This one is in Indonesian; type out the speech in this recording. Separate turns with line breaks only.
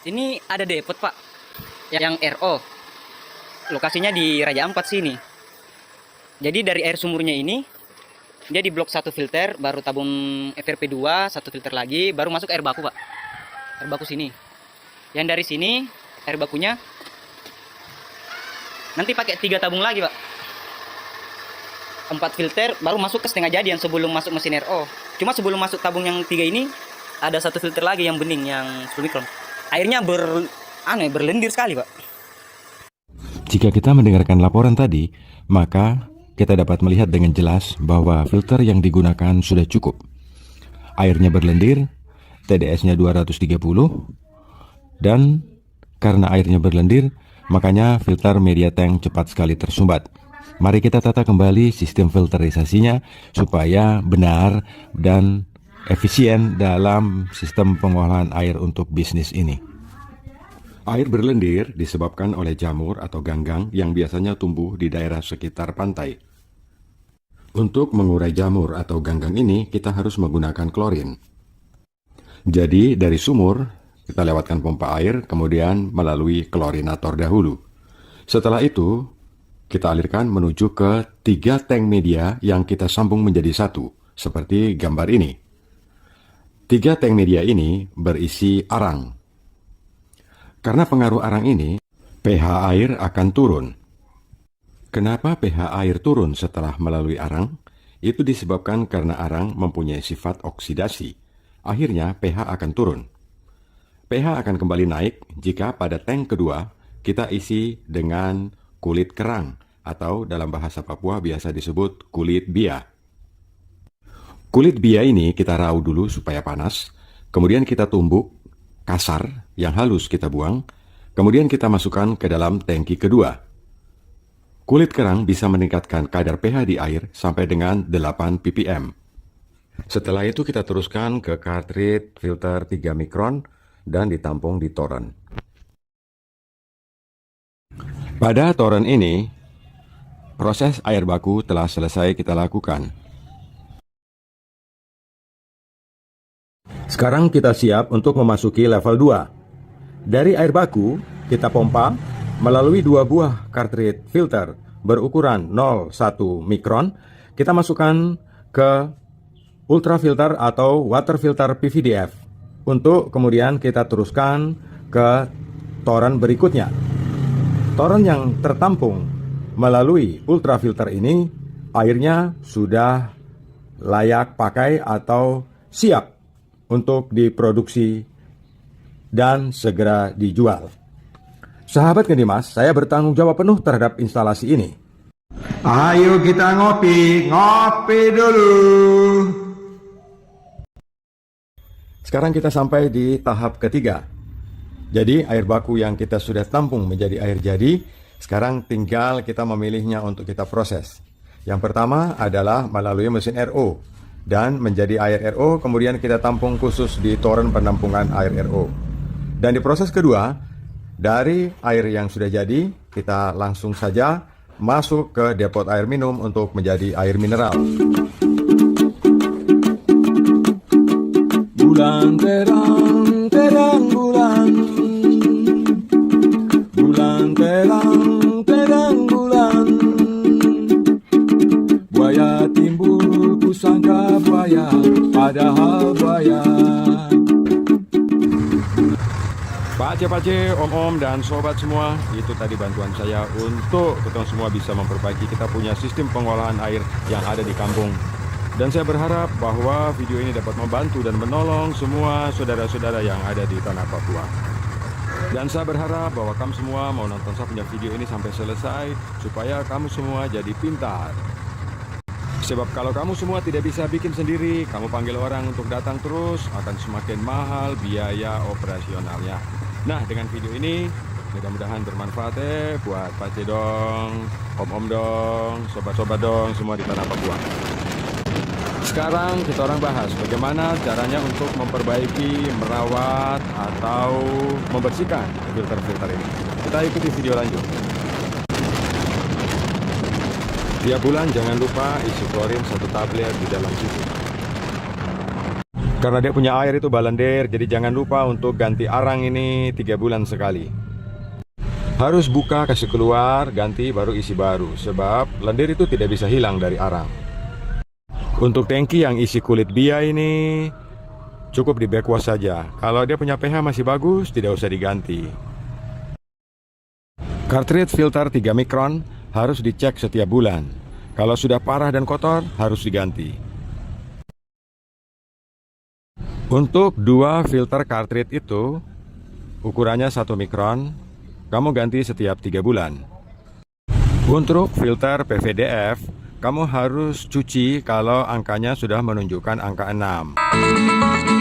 Ini ada depot Pak, yang RO. Lokasinya di Raja Ampat sini. Jadi dari air sumurnya ini, dia di blok 1 filter, baru tabung FRP 2, 1 filter lagi, baru masuk air baku Pak. Air baku sini. Yang dari sini, air bakunya, nanti pakai 3 tabung lagi Pak. 4 filter, baru masuk ke setengah jadian sebelum masuk mesin RO. Cuma sebelum masuk tabung yang 3 ini, ada 1 filter lagi yang bening, yang 10 mikron. Airnya berlendir sekali Pak.
Jika kita mendengarkan laporan tadi, maka kita dapat melihat dengan jelas bahwa filter yang digunakan sudah cukup. Airnya berlendir, TDS-nya 230, dan karena airnya berlendir, makanya filter media tank cepat sekali tersumbat. Mari kita tata kembali sistem filterisasinya supaya benar dan efisien dalam sistem pengolahan air untuk bisnis ini. Air berlendir disebabkan oleh jamur atau ganggang yang biasanya tumbuh di daerah sekitar pantai. Untuk mengurai jamur atau ganggang ini, kita harus menggunakan klorin. Jadi, dari sumur, kita lewatkan pompa air, kemudian melalui klorinator dahulu. Setelah itu, kita alirkan menuju ke 3 tank media yang kita sambung menjadi satu, seperti gambar ini. 3 tank media ini berisi arang. Karena pengaruh arang ini, pH air akan turun. Kenapa pH air turun setelah melalui arang? Itu disebabkan karena arang mempunyai sifat oksidasi. Akhirnya pH akan turun. pH akan kembali naik jika pada tank kedua kita isi dengan kulit kerang atau dalam bahasa Papua biasa disebut kulit bia. Kulit bia ini kita rauh dulu supaya panas, kemudian kita tumbuk kasar yang halus kita buang, kemudian kita masukkan ke dalam tangki kedua. Kulit kerang bisa meningkatkan kadar pH di air sampai dengan 8 ppm. Setelah itu kita teruskan ke cartridge filter 3 mikron dan ditampung di toren. Pada toren ini, proses air baku telah selesai kita lakukan. Sekarang kita siap untuk memasuki level 2. Dari air baku, kita pompa melalui 2 buah cartridge filter berukuran 0,1 mikron. Kita masukkan ke ultrafilter atau water filter PVDF untuk kemudian kita teruskan ke toren berikutnya. Toren yang tertampung melalui ultrafilter ini, airnya sudah layak pakai atau siap untuk diproduksi dan segera dijual. Sahabat Kendimas, saya bertanggung jawab penuh terhadap instalasi ini.
Ayo kita ngopi dulu.
Sekarang kita sampai di tahap ketiga. Jadi air baku yang kita sudah tampung menjadi air jadi, sekarang tinggal kita memilihnya untuk kita proses. Yang pertama adalah melalui mesin RO. Dan menjadi air RO, kemudian kita tampung khusus di toren penampungan air RO. Dan di proses kedua, dari air yang sudah jadi, kita langsung saja masuk ke depot air minum untuk menjadi air mineral.
Bulan terang, terang bulan. Bulan terang, terang bulan. Buaya timbul, kusangka buaya, padahal buaya.
Pace, om-om dan sobat semua, itu tadi bantuan saya untuk kita semua bisa memperbaiki kita punya sistem pengolahan air yang ada di kampung. Dan saya berharap bahwa video ini dapat membantu dan menolong semua saudara-saudara yang ada di tanah Papua. Dan saya berharap bahwa kamu semua mau nonton saya punya video ini sampai selesai supaya kamu semua jadi pintar. Sebab kalau kamu semua tidak bisa bikin sendiri, kamu panggil orang untuk datang terus, akan semakin mahal biaya operasionalnya. Nah, dengan video ini, mudah-mudahan bermanfaat buat Pace dong, om-om dong, sobat-sobat dong, semua di tanah Papua. Sekarang kita orang bahas bagaimana caranya untuk memperbaiki, merawat, atau membersihkan filter-filter ini. Kita ikuti video lanjut. Tiap bulan jangan lupa isi klorin 1 tablet di dalam susu. Karena dia punya air itu balendir, jadi jangan lupa untuk ganti arang ini 3 bulan sekali. Harus buka, kasih keluar, ganti, baru isi baru. Sebab lendir itu tidak bisa hilang dari arang. Untuk tangki yang isi kulit bia ini, cukup di backwash saja. Kalau dia punya pH masih bagus, tidak usah diganti. Cartridge filter 3 mikron harus dicek setiap bulan. Kalau sudah parah dan kotor, harus diganti. Untuk 2 filter cartridge itu, ukurannya 1 mikron, kamu ganti setiap 3 bulan. Untuk filter PVDF, kamu harus cuci kalau angkanya sudah menunjukkan angka 6.